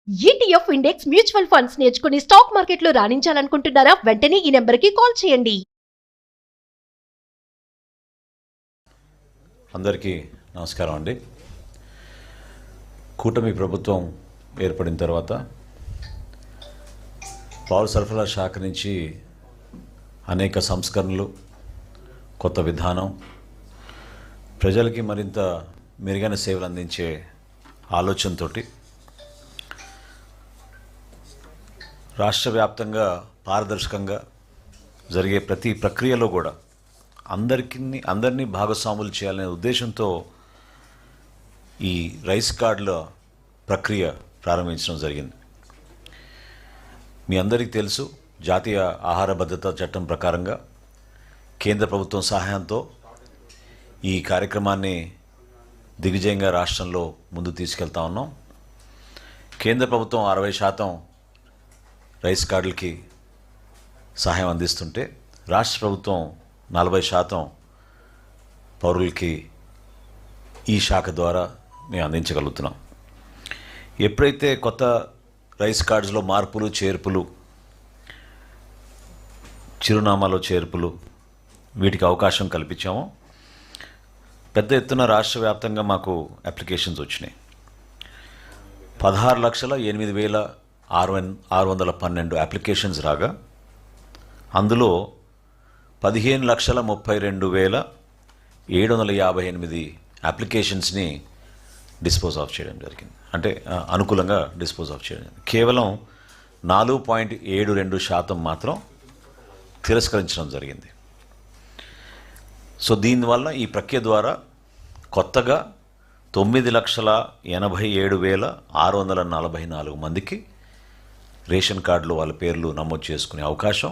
ETF index mutual funds నేర్చుకుని stock మార్కెట్లో రాణించాలనుకుంటున్నారా? వెంటనే ఈ నెంబర్కి కాల్ చేయండి. అందరికీ నమస్కారం అండి. కూటమి ప్రభుత్వం ఏర్పడిన తర్వాత పౌర సరఫరా శాఖ నుంచి అనేక సంస్కరణలు, కొత్త విధానం, ప్రజలకి మరింత మెరుగైన సేవలు అందించే ఆలోచనతోటి రాష్ట్ర వ్యాప్తంగా పారదర్శకంగా జరిగే ప్రతి ప్రక్రియలో కూడా అందరినీ భాగస్వాములు చేయాలనే ఉద్దేశంతో ఈ రైస్ కార్డుల ప్రక్రియ ప్రారంభించడం జరిగింది. మీ అందరికీ తెలుసు, జాతీయ ఆహార భద్రతా చట్టం ప్రకారంగా కేంద్ర ప్రభుత్వం సహాయంతో ఈ కార్యక్రమాన్ని దిగ్విజయంగా రాష్ట్రంలో ముందు తీసుకెళ్తా ఉన్నాం. కేంద్ర ప్రభుత్వం 60% రైస్ కార్డులకి సహాయం అందిస్తుంటే రాష్ట్ర ప్రభుత్వం 40% పౌరులకి ఈ శాఖ ద్వారా మేము అందించగలుగుతున్నాం. ఎప్పుడైతే కొత్త రైస్ కార్డ్స్లో మార్పులు, చేర్పులు, చిరునామాలో చేర్పులు వీటికి అవకాశం కల్పించామో పెద్ద ఎత్తున రాష్ట్ర వ్యాప్తంగా మాకు అప్లికేషన్స్ వచ్చినాయి. 16,08,612 అప్లికేషన్స్ రాగా అందులో 15,32,758 అప్లికేషన్స్ని డిస్పోజ్ ఆఫ్ చేయడం జరిగింది. అంటే అనుకూలంగా డిస్పోజ్ ఆఫ్ చేయడం జరిగింది. కేవలం 4.72% మాత్రం తిరస్కరించడం జరిగింది. సో దీనివల్ల ఈ ప్రక్రియ ద్వారా కొత్తగా 9,87,644 మందికి రేషన్ కార్డులో వాళ్ళ పేర్లు నమోదు చేసుకునే అవకాశం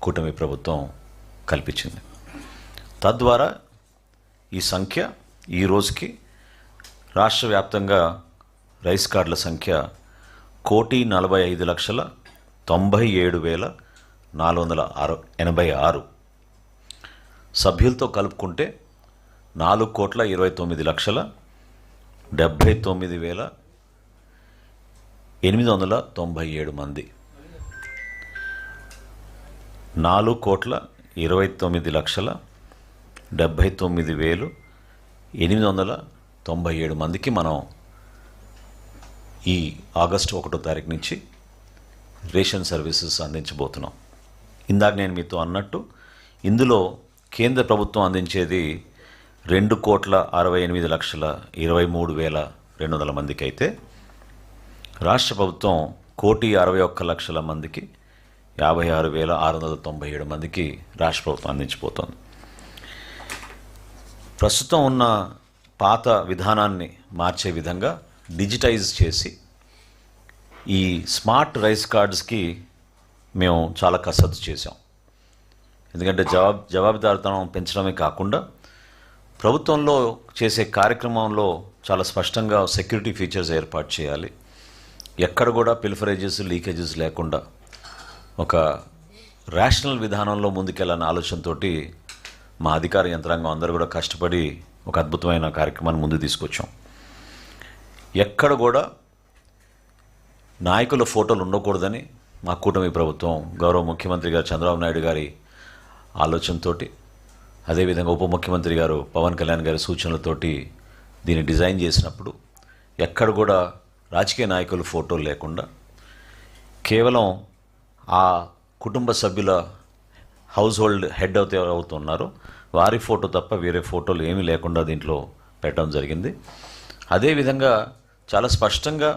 కూటమి ప్రభుత్వం కల్పించింది. తద్వారా ఈ సంఖ్య ఈ రోజుకి రాష్ట్ర వ్యాప్తంగా రైస్ కార్డుల సంఖ్య 1,45,97,486 సభ్యులతో కలుపుకుంటే 4,29,79,897 మంది. 4,29,79,897 మందికి మనం ఈ ఆగస్టు 1వ తారీఖు నుంచి రేషన్ సర్వీసెస్ అందించబోతున్నాం. ఇందాక నేను మీతో అన్నట్టు ఇందులో కేంద్ర ప్రభుత్వం అందించేది 2,68,23,200 మందికి అయితే రాష్ట్ర ప్రభుత్వం 1,61,00,000 మందికి 56,697 మందికి రాష్ట్ర ప్రభుత్వం అందించబోతోంది. ప్రస్తుతం ఉన్న పాత విధానాన్ని మార్చే విధంగా డిజిటైజ్ చేసి ఈ స్మార్ట్ రైస్ కార్డ్స్కి మేము చాలా కసరత్తు చేసాం. ఎందుకంటే జవాబుదారితనం పెంచడమే కాకుండా ప్రభుత్వంలో చేసే కార్యక్రమంలో చాలా స్పష్టంగా సెక్యూరిటీ ఫీచర్స్ ఏర్పాటు చేయాలి. ఎక్కడ కూడా పిల్ఫరేజెస్, లీకేజెస్ లేకుండా ఒక రేషనల్ విధానంలో ముందుకెళ్ళాలనే ఆలోచనతో మా అధికార యంత్రాంగం అందరూ కూడా కష్టపడి ఒక అద్భుతమైన కార్యక్రమాన్ని ముందు తీసుకొచ్చాం. ఎక్కడ కూడా నాయకుల ఫోటోలు ఉండకూడదని మా కూటమి ప్రభుత్వం గౌరవ ముఖ్యమంత్రి గారు చంద్రబాబు నాయుడు గారి ఆలోచనతోటి, అదేవిధంగా ఉప ముఖ్యమంత్రి గారు పవన్ కళ్యాణ్ గారి సూచనలతోటి దీన్ని డిజైన్ చేసినప్పుడు ఎక్కడ కూడా రాజకీయ నాయకుల ఫోటోలు లేకుండా కేవలం ఆ కుటుంబ సభ్యుల హౌస్ హోల్డ్ హెడ్ అవుతున్నారో వారి ఫోటో తప్ప వేరే ఫోటోలు ఏమీ లేకుండా దీంట్లో పెట్టడం జరిగింది. అదేవిధంగా చాలా స్పష్టంగా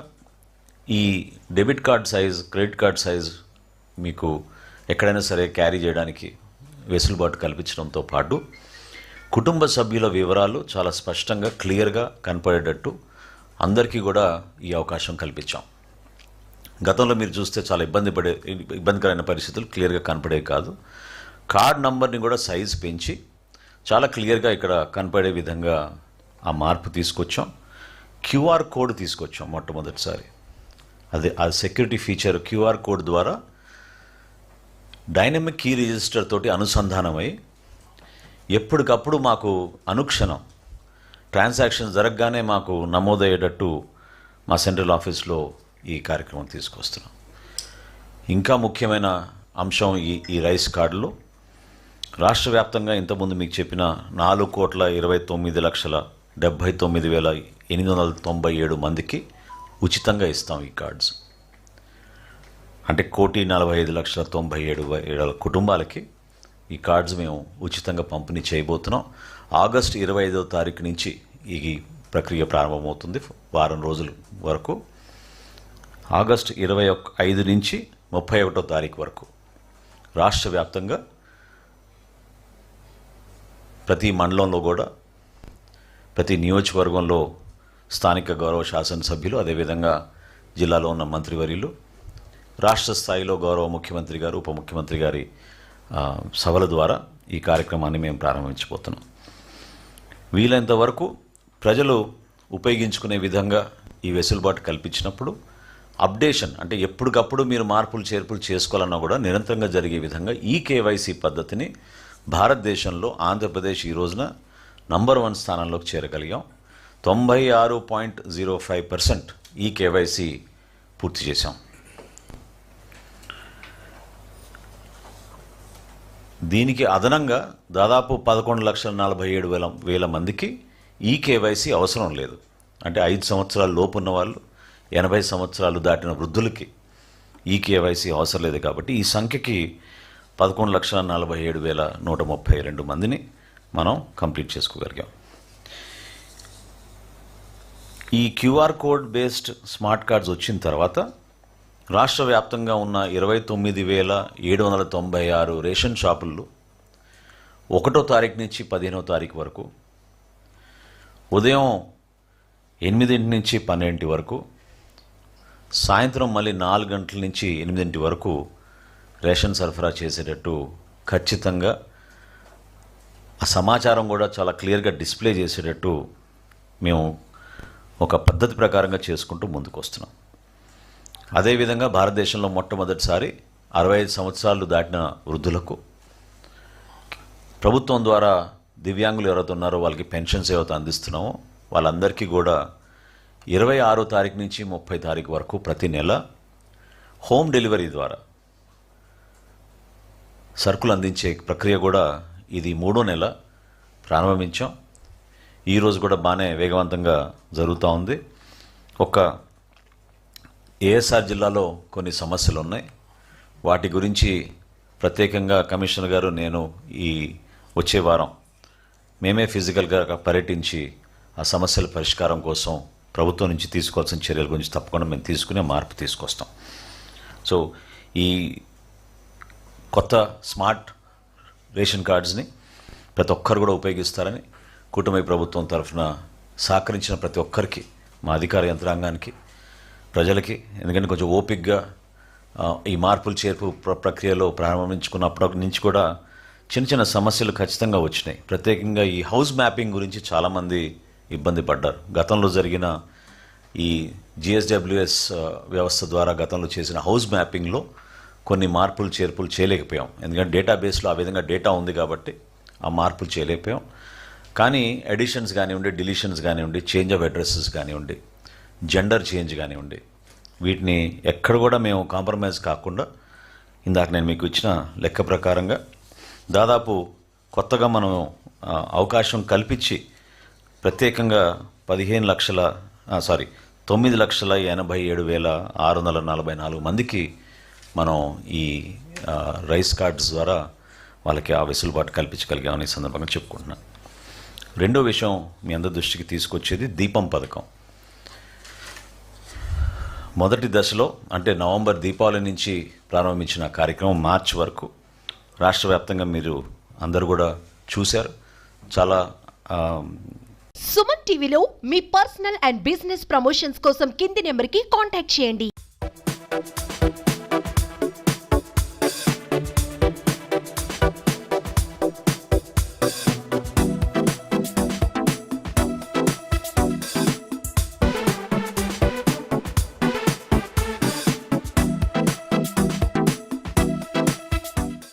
ఈ debit card size, credit card size మీకు ఎక్కడైనా సరే క్యారీ చేయడానికి వెసులుబాటు కల్పించడంతో పాటు కుటుంబ సభ్యుల వివరాలు చాలా స్పష్టంగా, క్లియర్గా కనపడేటట్టు అందరికీ కూడా ఈ అవకాశం కల్పించాం. గతంలో మీరు చూస్తే చాలా ఇబ్బందికరమైన పరిస్థితులు క్లియర్గా కనపడేవి కాదు. కార్డ్ నంబర్ని కూడా సైజ్ పెంచి చాలా క్లియర్గా ఇక్కడ కనపడే విధంగా ఆ మార్పు తీసుకొచ్చాం. క్యూఆర్ కోడ్ తీసుకొచ్చాం మొట్టమొదటిసారి. ఆ సెక్యూరిటీ ఫీచర్ క్యూఆర్ కోడ్ ద్వారా డైనమిక్ కీ రిజిస్టర్ తోటి అనుసంధానమై ఎప్పటికప్పుడు మాకు అనుక్షణం ట్రాన్సాక్షన్ జరగగానే మాకు నమోదయ్యేటట్టు మా సెంట్రల్ ఆఫీస్లో ఈ కార్యక్రమం తీసుకొస్తున్నాం. ఇంకా ముఖ్యమైన అంశం ఈ రైస్ కార్డులో రాష్ట్ర వ్యాప్తంగా ఇంతకుముందు మీకు చెప్పిన 4,29,79,897 మందికి ఉచితంగా ఇస్తాం ఈ కార్డ్స్. అంటే 1,45,97,000 కుటుంబాలకి ఈ కార్డ్స్ మేము ఉచితంగా పంపిణీ చేయబోతున్నాం. ఆగస్టు 25వ తారీఖు నుంచి ఈ ప్రక్రియ ప్రారంభమవుతుంది, వారం రోజుల వరకు. ఆగస్టు 25 నుంచి 31వ తారీఖు వరకు రాష్ట్ర వ్యాప్తంగా ప్రతి మండలంలో కూడా, ప్రతి నియోజకవర్గంలో స్థానిక గౌరవ శాసనసభ్యులు, అదేవిధంగా జిల్లాలో ఉన్న మంత్రివర్యులు, రాష్ట్ర స్థాయిలో గౌరవ ముఖ్యమంత్రి గారు, ఉప ముఖ్యమంత్రి గారి సభల ద్వారా ఈ కార్యక్రమాన్ని మేము ప్రారంభించబోతున్నాం. వీలైనంత వరకు ప్రజలు ఉపయోగించుకునే విధంగా ఈ వెసులుబాటు కల్పించినప్పుడు అప్డేషన్, అంటే ఎప్పటికప్పుడు మీరు మార్పులు చేర్పులు చేసుకోవాలన్నా కూడా నిరంతరంగా జరిగే విధంగా ఈ కేవైసీ పద్ధతిని భారతదేశంలో ఆంధ్రప్రదేశ్ ఈ రోజున నంబర్ 1 స్థానంలోకి చేరగలిగాం. 96.05% ఈ కేవైసీ పూర్తి చేశాం. దీనికి అదనంగా దాదాపు 11,47,000 మందికి ఈ కేవైసీ అవసరం లేదు. అంటే 5 సంవత్సరాల లోపు ఉన్న వాళ్ళు, 80 సంవత్సరాలు దాటిన వృద్ధులకి ఈ కేవైసీ అవసరం లేదు. కాబట్టి ఈ సంఖ్యకి 11,47,132 మందిని మనం కంప్లీట్ చేసుకోగలిగాం. ఈ QR code based smart cards వచ్చిన తర్వాత రాష్ట్ర వ్యాప్తంగా ఉన్న 29,796 రేషన్ షాపుల్లో 1వ తారీఖు నుంచి 15వ తారీఖు వరకు ఉదయం 8 నుంచి 12 వరకు, సాయంత్రం మళ్ళీ 4 గంటల నుంచి 8 వరకు రేషన్ సరఫరా చేసేటట్టు ఖచ్చితంగా ఆ సమాచారం కూడా చాలా క్లియర్గా డిస్ప్లే చేసేటట్టు మేము ఒక పద్ధతి ప్రకారంగా చేసుకుంటూ ముందుకు వస్తున్నాం. అదేవిధంగా భారతదేశంలో మొట్టమొదటిసారి 65 సంవత్సరాలు దాటిన వృద్ధులకు ప్రభుత్వం ద్వారా దివ్యాంగులు ఎవరైతే ఉన్నారో వాళ్ళకి పెన్షన్స్ ఏవైతే అందిస్తున్నామో వాళ్ళందరికీ కూడా 26వ తారీఖు నుంచి 30 తారీఖు వరకు ప్రతి నెల హోమ్ డెలివరీ ద్వారా సరుకులు అందించే ప్రక్రియ కూడా ఇది 3వ నెల ప్రారంభించాం. ఈరోజు కూడా బాగానే వేగవంతంగా జరుగుతూ ఉంది. ఒక ఏఎస్ఆర్ జిల్లాలో కొన్ని సమస్యలు ఉన్నాయి, వాటి గురించి ప్రత్యేకంగా కమిషనర్ గారు, నేను ఈ వచ్చే వారం మేమే ఫిజికల్గా పర్యటించి ఆ సమస్యల పరిష్కారం కోసం ప్రభుత్వం నుంచి తీసుకోవాల్సిన చర్యల గురించి తప్పకుండా మేము తీసుకునే మార్పు తీసుకొస్తాం. సో ఈ కొత్త స్మార్ట్ రేషన్ కార్డ్స్ని ప్రతి ఒక్కరు కూడా ఉపయోగిస్తారని కూటమి ప్రభుత్వం తరఫున సహకరించిన ప్రతి ఒక్కరికి, మా అధికార యంత్రాంగానికి, ప్రజలకి, ఎందుకంటే కొంచెం ఓపిక్గా ఈ మార్పులు చేర్పు ప్రక్రియలో ప్రారంభించుకున్నప్పటి నుంచి కూడా చిన్న చిన్న సమస్యలు ఖచ్చితంగా వచ్చినాయి. ప్రత్యేకంగా ఈ హౌస్ మ్యాపింగ్ గురించి చాలామంది ఇబ్బంది పడ్డారు. గతంలో జరిగిన ఈ జిఎస్డబ్ల్యూఎస్ వ్యవస్థ ద్వారా గతంలో చేసిన హౌస్ మ్యాపింగ్లో కొన్ని మార్పులు చేర్పులు చేయలేకపోయాం. ఎందుకంటే డేటాబేస్లో ఆ విధంగా డేటా ఉంది కాబట్టి ఆ మార్పులు చేయలేకపోయాం. కానీ ఎడిషన్స్ కానివ్వండి, డిలీషన్స్ కానివ్వండి, చేంజ్ ఆఫ్ అడ్రసెస్ కానివ్వండి, జెండర్ చేంజ్ కానివ్వండి, వీటిని ఎక్కడ కూడా మేము కాంప్రమైజ్ కాకుండా ఇందాక నేను మీకు ఇచ్చిన లెక్క ప్రకారంగా దాదాపు కొత్తగా మనం అవకాశం కల్పించి ప్రత్యేకంగా 9,87,644 మందికి మనం ఈ రైస్ కార్డ్స్ ద్వారా వాళ్ళకి ఆ వెసులుబాటు కల్పించగలిగామని సందర్భంగా చెప్పుకుంటున్నాను. రెండో విషయం మీ అందరి దృష్టికి తీసుకొచ్చేది దీపం పథకం. మొదటి దశలో అంటే నవంబర్ దీపావళి నుంచి ప్రారంభించిన కార్యక్రమం మార్చి వరకు రాష్ట్ర వ్యాప్తంగా మీరు అందరూ కూడా చూశారు. చాలా సుమన్ టీవీలో మీ పర్సనల్ అండ్ బిజినెస్ ప్రమోషన్స్ కోసం కింది నెంబర్కి కాంటాక్ట్ చేయండి.